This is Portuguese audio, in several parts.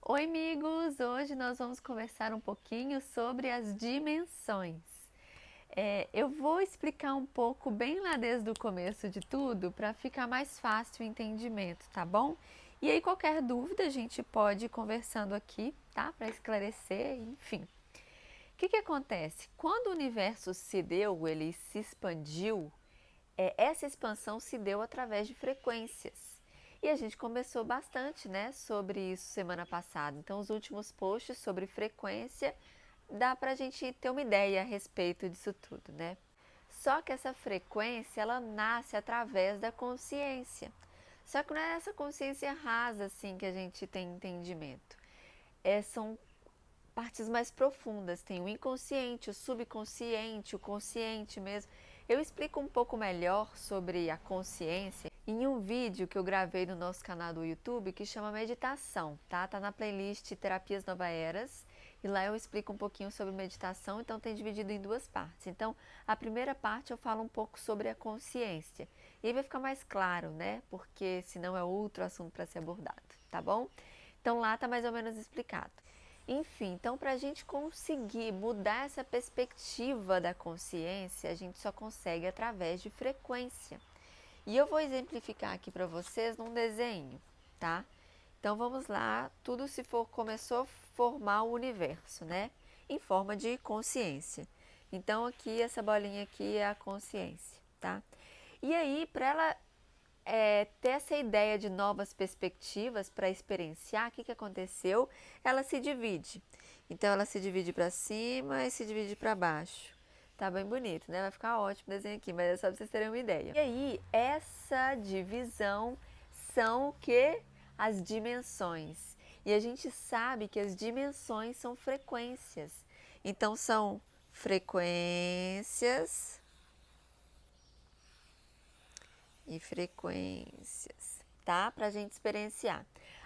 Oi, amigos! Hoje nós vamos conversar um pouquinho sobre as dimensões. Eu vou explicar um pouco bem lá desde o começo de tudo para ficar mais fácil o entendimento, tá bom? E aí, qualquer dúvida, a gente pode ir conversando aqui, tá? Para esclarecer, enfim. O que acontece? Quando o universo se deu, ele se expandiu, essa expansão se deu através de frequências. E a gente conversou bastante, né, sobre isso semana passada. Então, os últimos posts sobre frequência dá para a gente ter uma ideia a respeito disso tudo, né? Só que essa frequência ela nasce através da consciência. Só que não é essa consciência rasa assim que a gente tem entendimento. São partes mais profundas. Tem o inconsciente, o subconsciente, o consciente mesmo. Eu explico um pouco melhor sobre a consciência em um vídeo que eu gravei no nosso canal do YouTube que chama Meditação, tá? Tá na playlist Terapias Nova Eras e lá eu explico um pouquinho sobre meditação, então tem dividido em duas partes. Então, a primeira parte eu falo um pouco sobre a consciência e aí vai ficar mais claro, né? Porque senão é outro assunto para ser abordado, tá bom? Então lá tá mais ou menos explicado. Enfim, então para a gente conseguir mudar essa perspectiva da consciência, a gente só consegue através de frequência. E eu vou exemplificar aqui para vocês num desenho, tá? Então vamos lá, tudo começou a formar o universo, né? Em forma de consciência. Então aqui essa bolinha aqui é a consciência, tá? E aí, para ela ter essa ideia de novas perspectivas para experienciar, o que aconteceu? Ela se divide. Então ela se divide para cima e se divide para baixo. Tá bem bonito, né? Vai ficar ótimo o desenho aqui, mas é só para vocês terem uma ideia. E aí, essa divisão são o que? As dimensões. E a gente sabe que as dimensões são frequências. Então são frequências e frequências, tá? Para a gente experienciar.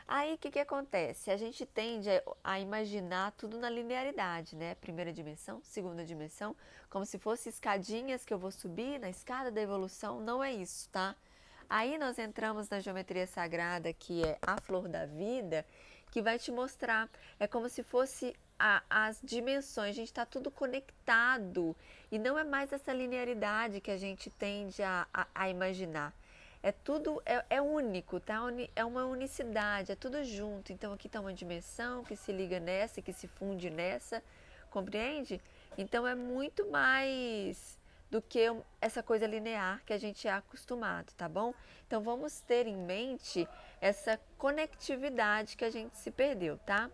Aí o que acontece? A gente tende a imaginar tudo na linearidade, né? Primeira dimensão, segunda dimensão, como se fossem escadinhas que eu vou subir na escada da evolução. Não é isso, tá? Aí nós entramos na geometria sagrada, que é a flor da vida, que vai te mostrar. É como se fosse as dimensões, a gente está tudo conectado. E não é mais essa linearidade que a gente tende a imaginar. É tudo, é único, tá? É uma unicidade, é tudo junto. Então aqui está uma dimensão que se liga nessa, que se funde nessa, compreende? Então é muito mais do que essa coisa linear que a gente é acostumado, tá bom? Então vamos ter em mente essa conectividade que a gente se perdeu, tá?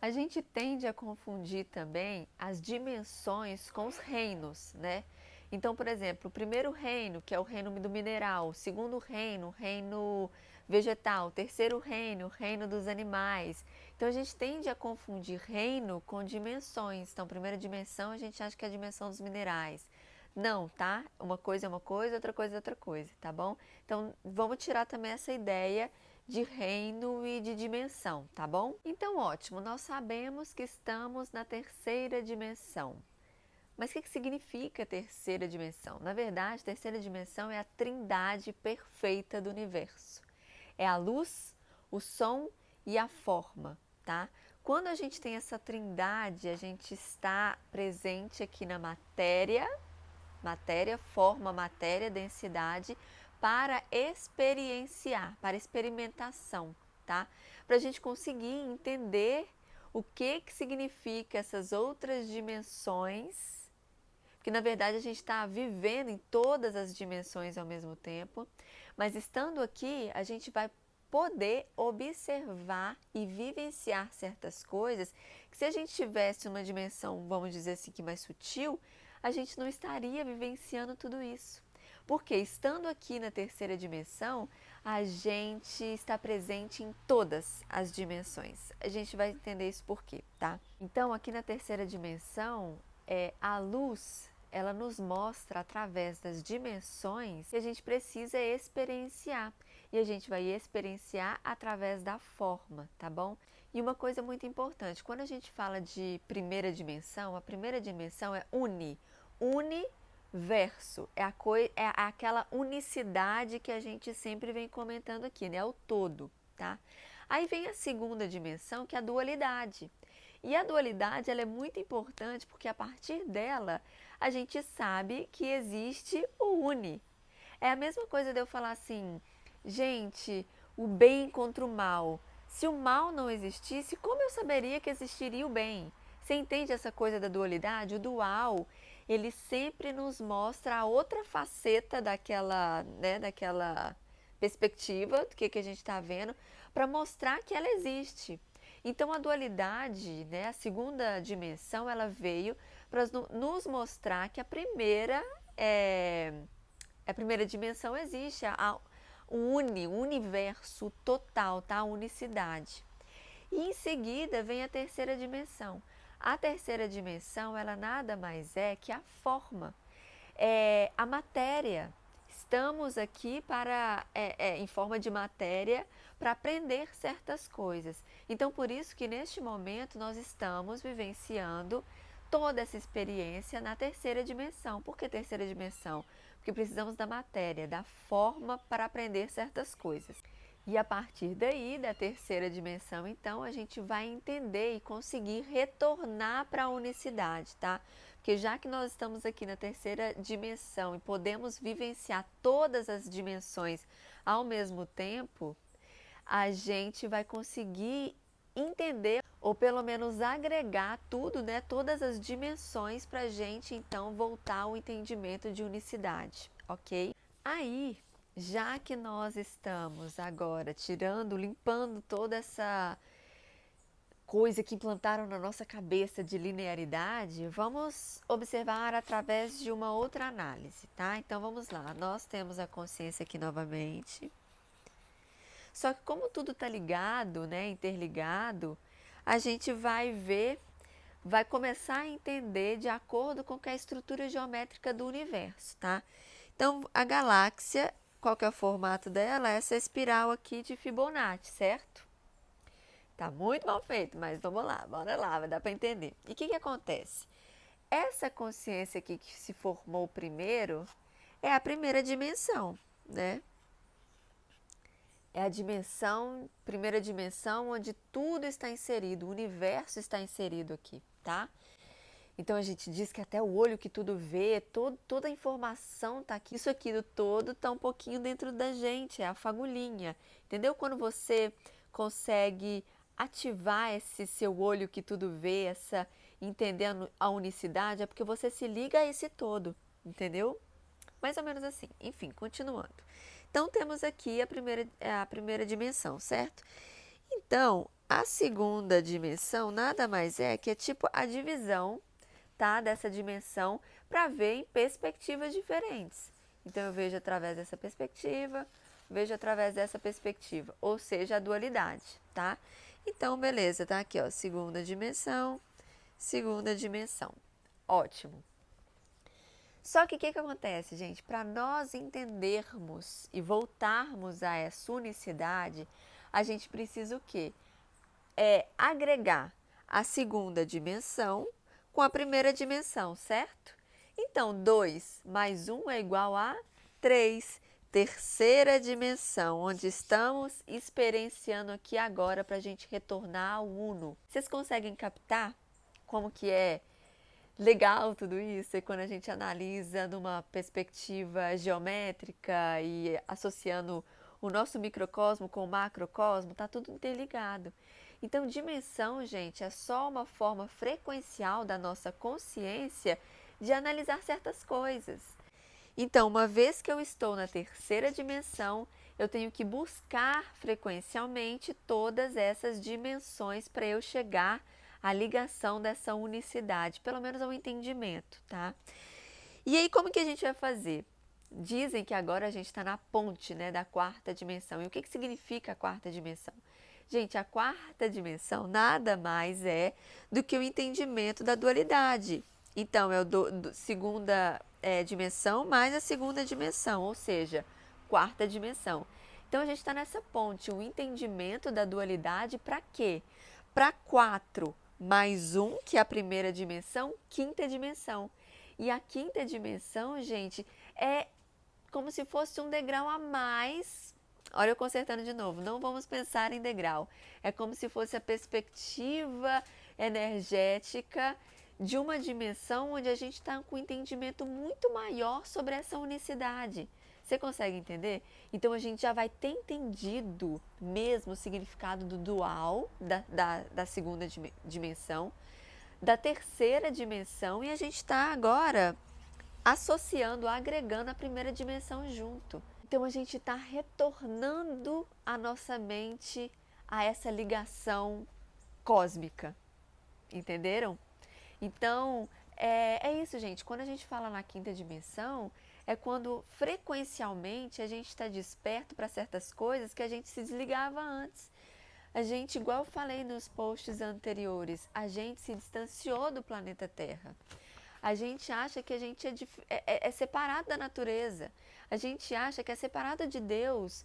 A gente tende a confundir também as dimensões com os reinos, né? Então, por exemplo, o primeiro reino, que é o reino do mineral, o segundo reino, o reino vegetal, o terceiro reino, o reino dos animais. Então, a gente tende a confundir reino com dimensões. Então, primeira dimensão, a gente acha que é a dimensão dos minerais. Não, tá? Uma coisa é uma coisa, outra coisa é outra coisa, tá bom? Então, vamos tirar também essa ideia de reino e de dimensão, tá bom? Então, ótimo, nós sabemos que estamos na terceira dimensão. Mas o que significa terceira dimensão? Na verdade, terceira dimensão é a trindade perfeita do universo. É a luz, o som e a forma, tá? Quando a gente tem essa trindade, a gente está presente aqui na matéria, forma, matéria, densidade, para experienciar, para experimentação, tá? Para a gente conseguir entender o que significa essas outras dimensões, porque na verdade a gente está vivendo em todas as dimensões ao mesmo tempo, mas estando aqui a gente vai poder observar e vivenciar certas coisas que se a gente tivesse uma dimensão, vamos dizer assim, que mais sutil, a gente não estaria vivenciando tudo isso. Porque estando aqui na terceira dimensão, a gente está presente em todas as dimensões. A gente vai entender isso por quê, tá? Então, aqui na terceira dimensão, a luz, ela nos mostra através das dimensões que a gente precisa experienciar. E a gente vai experienciar através da forma, tá bom? E uma coisa muito importante, quando a gente fala de primeira dimensão, a primeira dimensão é universo, é aquela unicidade que a gente sempre vem comentando aqui, né? É o todo, tá? Aí vem a segunda dimensão, que é a dualidade. E a dualidade ela é muito importante porque a partir dela a gente sabe que existe o uni. É a mesma coisa de eu falar assim, gente, o bem contra o mal. Se o mal não existisse, como eu saberia que existiria o bem? Você entende essa coisa da dualidade? O dual, ele sempre nos mostra a outra faceta daquela, né, daquela perspectiva do que a gente está vendo, para mostrar que ela existe. Então a dualidade, né, a segunda dimensão, ela veio para nos mostrar que a primeira dimensão existe, o universo total, tá? A unicidade. E em seguida vem a terceira dimensão. A terceira dimensão, ela nada mais é que a forma, a matéria. Estamos aqui em forma de matéria para aprender certas coisas. Então, por isso que neste momento nós estamos vivenciando toda essa experiência na terceira dimensão. Por que terceira dimensão? Porque precisamos da matéria, da forma para aprender certas coisas. E a partir daí, da terceira dimensão, então, a gente vai entender e conseguir retornar para a unicidade, tá? Porque já que nós estamos aqui na terceira dimensão e podemos vivenciar todas as dimensões ao mesmo tempo, a gente vai conseguir entender ou pelo menos agregar tudo, né? Todas as dimensões para a gente então voltar ao entendimento de unicidade, ok? Aí, já que nós estamos agora limpando toda essa coisa que implantaram na nossa cabeça de linearidade, vamos observar através de uma outra análise, tá? Então vamos lá, nós temos a consciência aqui novamente. Só que como tudo está ligado, né, interligado, a gente vai começar a entender de acordo com a estrutura geométrica do universo, tá? Então, a galáxia, qual que é o formato dela? Essa espiral aqui de Fibonacci, certo? Tá muito mal feito, mas vamos lá, bora lá, vai dar para entender. E o que que acontece? Essa consciência aqui que se formou primeiro é a primeira dimensão, né? É a primeira dimensão onde tudo está inserido, o universo está inserido aqui, tá? Então a gente diz que até o olho que tudo vê, toda a informação está aqui. Isso aqui do todo está um pouquinho dentro da gente, é a fagulhinha. Entendeu? Quando você consegue ativar esse seu olho que tudo vê, entender a unicidade, é porque você se liga a esse todo, entendeu? Mais ou menos assim. Enfim, continuando. Então temos aqui a primeira dimensão, certo? Então, a segunda dimensão nada mais é que é tipo a divisão, tá, dessa dimensão para ver em perspectivas diferentes. Então eu vejo através dessa perspectiva, vejo através dessa perspectiva, ou seja, a dualidade, tá? Então, beleza, tá aqui, ó, segunda dimensão. Ótimo. Só que o que acontece, gente? Para nós entendermos e voltarmos a essa unicidade, a gente precisa o quê? Agregar a segunda dimensão com a primeira dimensão, certo? Então, 2 mais 1 é igual a 3. Terceira dimensão, onde estamos experienciando aqui agora para a gente retornar ao uno. Vocês conseguem captar como que é legal tudo isso? E quando a gente analisa numa perspectiva geométrica e associando o nosso microcosmo com o macrocosmo, tá tudo interligado. Então, dimensão, gente, é só uma forma frequencial da nossa consciência de analisar certas coisas. Então, uma vez que eu estou na terceira dimensão, eu tenho que buscar frequencialmente todas essas dimensões para eu chegar à ligação dessa unicidade, pelo menos ao entendimento, tá? E aí, como que a gente vai fazer? Dizem que agora a gente está na ponte, né, da quarta dimensão. E o que significa a quarta dimensão? Gente, a quarta dimensão nada mais é do que o entendimento da dualidade. Então, é a segunda dimensão mais a segunda dimensão, ou seja, quarta dimensão. Então, a gente está nessa ponte, o entendimento da dualidade para quê? Para 4 mais 1, que é a primeira dimensão, quinta dimensão. E a quinta dimensão, gente, é como se fosse um degrau a mais Olha eu consertando de novo, não vamos pensar em degrau. É como se fosse a perspectiva energética de uma dimensão onde a gente está com um entendimento muito maior sobre essa unicidade. Você consegue entender? Então a gente já vai ter entendido mesmo o significado do dual, da segunda dimensão, da terceira dimensão, e a gente está agora associando, agregando a primeira dimensão junto. Então a gente está retornando a nossa mente a essa ligação cósmica, entenderam? Então é isso, gente. Quando a gente fala na quinta dimensão, é quando frequencialmente a gente está desperto para certas coisas que a gente se desligava antes. A gente, igual eu falei nos posts anteriores, a gente se distanciou do planeta Terra. A gente acha que a gente é separado da natureza. A gente acha que é separado de Deus.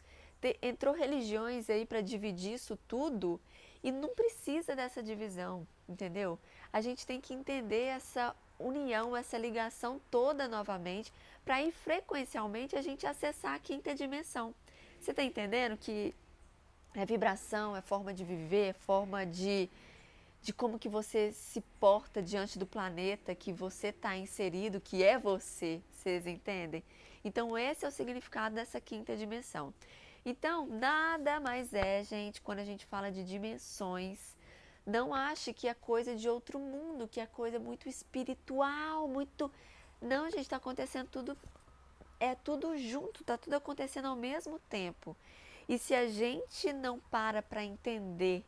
Entrou religiões aí para dividir isso tudo e não precisa dessa divisão, entendeu? A gente tem que entender essa união, essa ligação toda novamente, para ir frequencialmente a gente acessar a quinta dimensão. Você está entendendo que é vibração, é forma de viver, é forma de como que você se porta diante do planeta que você está inserido, que é você, vocês entendem? Então esse é o significado dessa quinta dimensão. Então nada mais é, gente, quando a gente fala de dimensões, não ache que é coisa de outro mundo, que é coisa muito espiritual, muito... Não, gente, está acontecendo tudo, é tudo junto, está tudo acontecendo ao mesmo tempo. E se a gente não para entender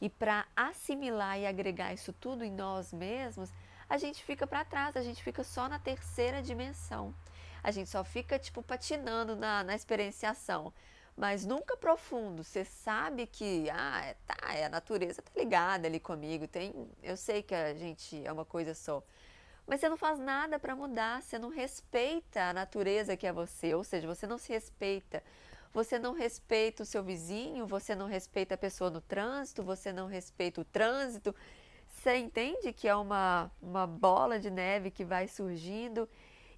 e para assimilar e agregar isso tudo em nós mesmos, a gente fica para trás, a gente fica só na terceira dimensão. A gente só fica tipo patinando na experienciação, mas nunca profundo. Você sabe que a natureza tá ligada ali comigo, eu sei que a gente é uma coisa só. Mas você não faz nada para mudar, você não respeita a natureza que é você, ou seja, você não se respeita. Você não respeita o seu vizinho, você não respeita a pessoa no trânsito, você não respeita o trânsito. Você entende que é uma bola de neve que vai surgindo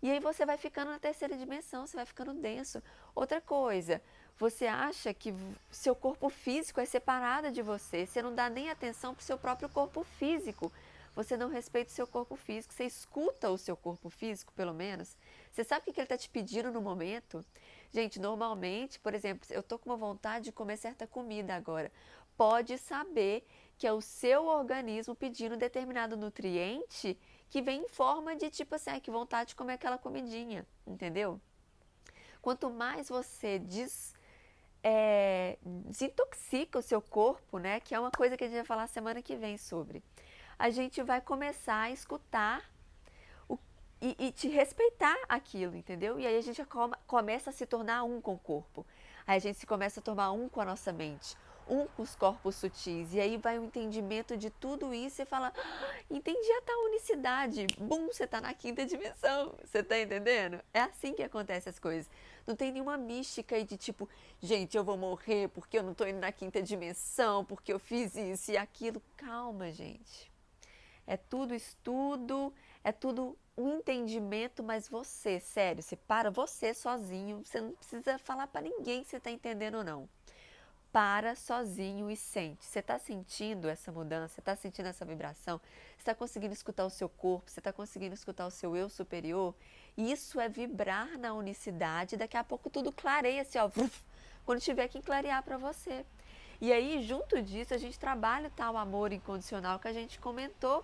e aí você vai ficando na terceira dimensão, você vai ficando denso. Outra coisa, você acha que seu corpo físico é separado de você, você não dá nem atenção para o seu próprio corpo físico. Você não respeita o seu corpo físico, você escuta o seu corpo físico, pelo menos. Você sabe o que ele está te pedindo no momento? Gente, normalmente, por exemplo, eu tô com uma vontade de comer certa comida agora. Pode saber que é o seu organismo pedindo determinado nutriente que vem em forma de tipo assim, que vontade de comer aquela comidinha, entendeu? Quanto mais você desintoxica o seu corpo, né? Que é uma coisa que a gente vai falar semana que vem sobre. A gente vai começar a escutar e te respeitar aquilo, entendeu? E aí a gente começa a se tornar um com o corpo. Aí a gente se começa a tornar um com a nossa mente, um com os corpos sutis. E aí vai o entendimento de tudo isso e fala, entendi a tal unicidade. Bum, você tá na quinta dimensão. Você tá entendendo? É assim que acontecem as coisas. Não tem nenhuma mística aí de tipo, gente, eu vou morrer porque eu não tô indo na quinta dimensão, porque eu fiz isso e aquilo. Calma, gente. É tudo estudo, é tudo um entendimento, mas você, sério, você para você sozinho, você não precisa falar para ninguém se você está entendendo ou não. Para sozinho e sente. Você está sentindo essa mudança, você está sentindo essa vibração, você está conseguindo escutar o seu corpo, você está conseguindo escutar o seu eu superior. Isso é vibrar na unicidade, daqui a pouco tudo clareia assim, ó, quando tiver que clarear para você. E aí, junto disso, a gente trabalha o tal amor incondicional que a gente comentou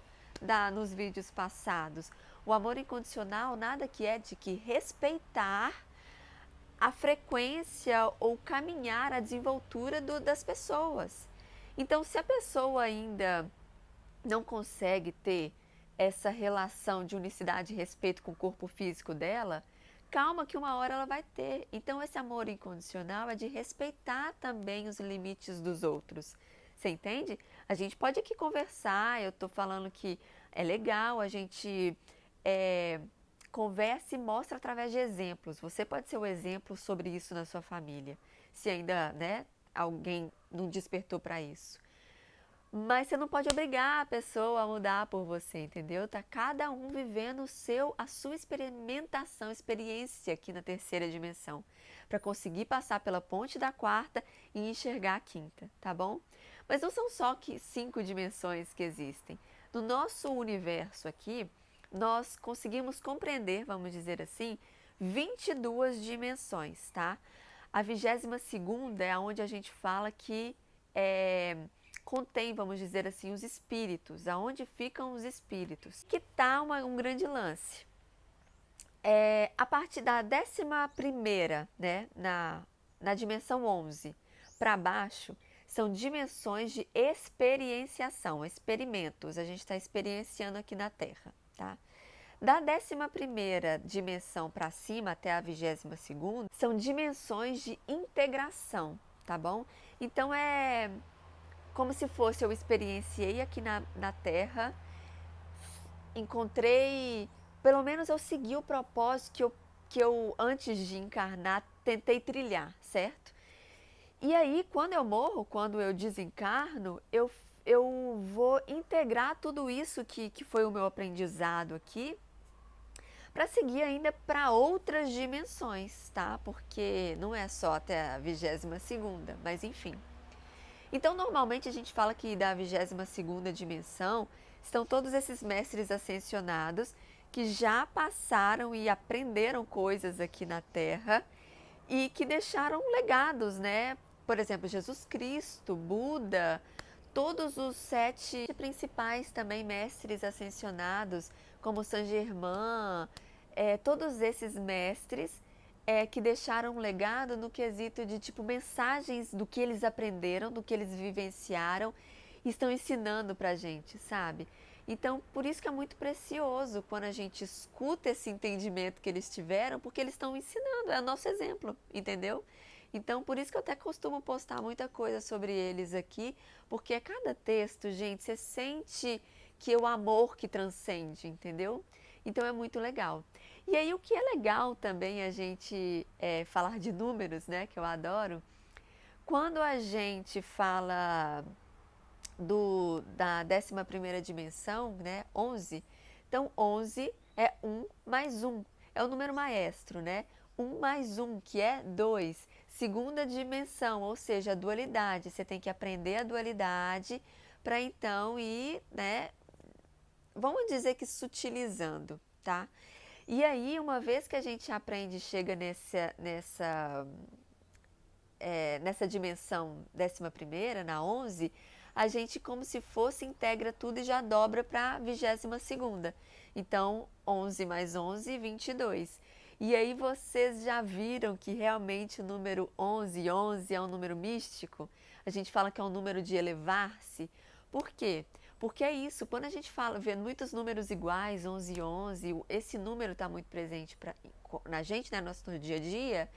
nos vídeos passados. O amor incondicional nada que é de que respeitar a frequência ou caminhar a desenvoltura das pessoas. Então, se a pessoa ainda não consegue ter essa relação de unicidade e respeito com o corpo físico dela, calma que uma hora ela vai ter. Então esse amor incondicional é de respeitar também os limites dos outros. Você entende? A gente pode aqui conversar, eu estou falando que é legal, a gente conversa e mostra através de exemplos. Você pode ser o exemplo sobre isso na sua família, se ainda, né, alguém não despertou para isso. Mas você não pode obrigar a pessoa a mudar por você, entendeu? Tá cada um vivendo a sua experimentação, experiência aqui na terceira dimensão, para conseguir passar pela ponte da quarta e enxergar a quinta, tá bom? Mas não são só que 5 dimensões que existem. No nosso universo aqui, nós conseguimos compreender, vamos dizer assim, 22 dimensões, tá? A 22ª é onde a gente fala que contém, vamos dizer assim, os espíritos, aonde ficam os espíritos. Que tá um grande lance. A partir da 11ª, né, na dimensão 11 para baixo, são dimensões de experienciação, experimentos. A gente está experienciando aqui na Terra, tá? Da 11ª dimensão para cima até a 22ª, são dimensões de integração, tá bom? Então é como se fosse eu experienciei aqui na Terra, encontrei, pelo menos eu segui o propósito que eu antes de encarnar, tentei trilhar, certo? E aí, quando eu morro, quando eu desencarno, eu vou integrar tudo isso que foi o meu aprendizado aqui, para seguir ainda para outras dimensões, tá? Porque não é só até a 22ª, mas enfim. Então, normalmente a gente fala que da 22ª dimensão estão todos esses mestres ascensionados que já passaram e aprenderam coisas aqui na Terra e que deixaram legados, né? Por exemplo, Jesus Cristo, Buda, todos os 7 principais também mestres ascensionados, como Saint Germain, todos esses mestres que deixaram um legado no quesito de tipo mensagens do que eles aprenderam, do que eles vivenciaram e estão ensinando pra gente, sabe? Então, por isso que é muito precioso quando a gente escuta esse entendimento que eles tiveram, porque eles estão ensinando, é o nosso exemplo, entendeu? Então, por isso que eu até costumo postar muita coisa sobre eles aqui, porque a cada texto, gente, você sente que é o amor que transcende, entendeu? Então é muito legal. E aí o que é legal também a gente falar de números, né, que eu adoro, quando a gente fala da 11ª dimensão, né, 11, então 11 é 1 mais 1, é o número maestro, né? 1 mais 1, que é 2, segunda dimensão, ou seja, a dualidade, você tem que aprender a dualidade para então ir, né, vamos dizer que sutilizando, tá? E aí, uma vez que a gente aprende e chega nessa dimensão 11ª, na 11, a gente como se fosse integra tudo e já dobra para a 22ª. Então, 11 mais 11, 22. E aí vocês já viram que realmente o número 11, 11 é um número místico? A gente fala que é um número de elevar-se. Por quê? Porque é isso, quando a gente vê muitos números iguais, 11, 11, esse número está muito presente na gente, né, no nosso dia a dia,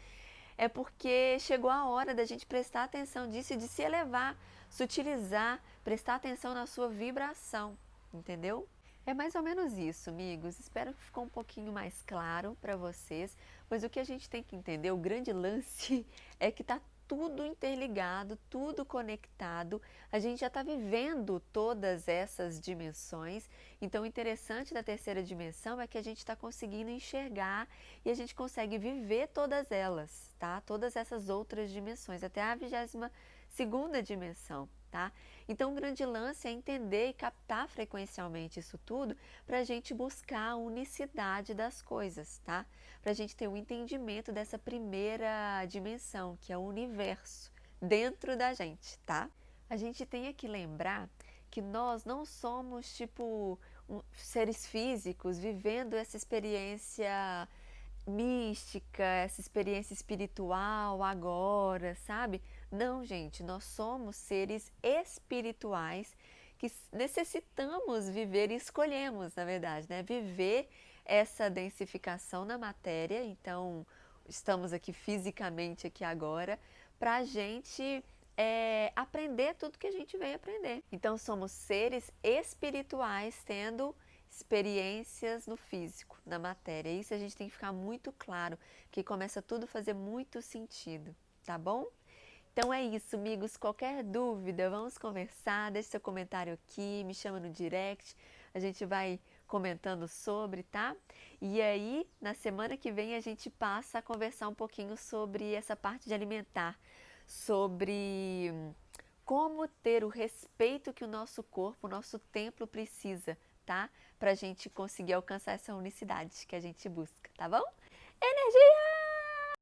é porque chegou a hora da gente prestar atenção disso e de se elevar, sutilizar, prestar atenção na sua vibração, entendeu? É mais ou menos isso, amigos. Espero que ficou um pouquinho mais claro para vocês, mas o que a gente tem que entender, o grande lance é que está tudo interligado, tudo conectado. A gente já está vivendo todas essas dimensões. Então, o interessante da terceira dimensão é que a gente está conseguindo enxergar e a gente consegue viver todas elas, tá? Todas essas outras dimensões, até a 22ª dimensão, tá? Então, o grande lance é entender e captar frequencialmente isso tudo para a gente buscar a unicidade das coisas, tá? Para a gente ter um entendimento dessa primeira dimensão, que é o universo, dentro da gente, tá? A gente tem que lembrar que nós não somos, tipo, seres físicos vivendo essa experiência mística, essa experiência espiritual agora, sabe? Não, gente, nós somos seres espirituais que necessitamos viver e escolhemos, na verdade, né? Viver essa densificação na matéria. Então, estamos aqui fisicamente aqui agora para a gente aprender tudo que a gente veio aprender. Então, somos seres espirituais tendo experiências no físico, na matéria. Isso a gente tem que ficar muito claro, que começa tudo a fazer muito sentido, tá bom? Então é isso, amigos. Qualquer dúvida, vamos conversar. Deixe seu comentário aqui, me chama no direct. A gente vai comentando sobre, tá? E aí, na semana que vem, a gente passa a conversar um pouquinho sobre essa parte de alimentar, sobre como ter o respeito que o nosso corpo, o nosso templo precisa, tá? Pra gente conseguir alcançar essa unicidade que a gente busca, tá bom? Energia!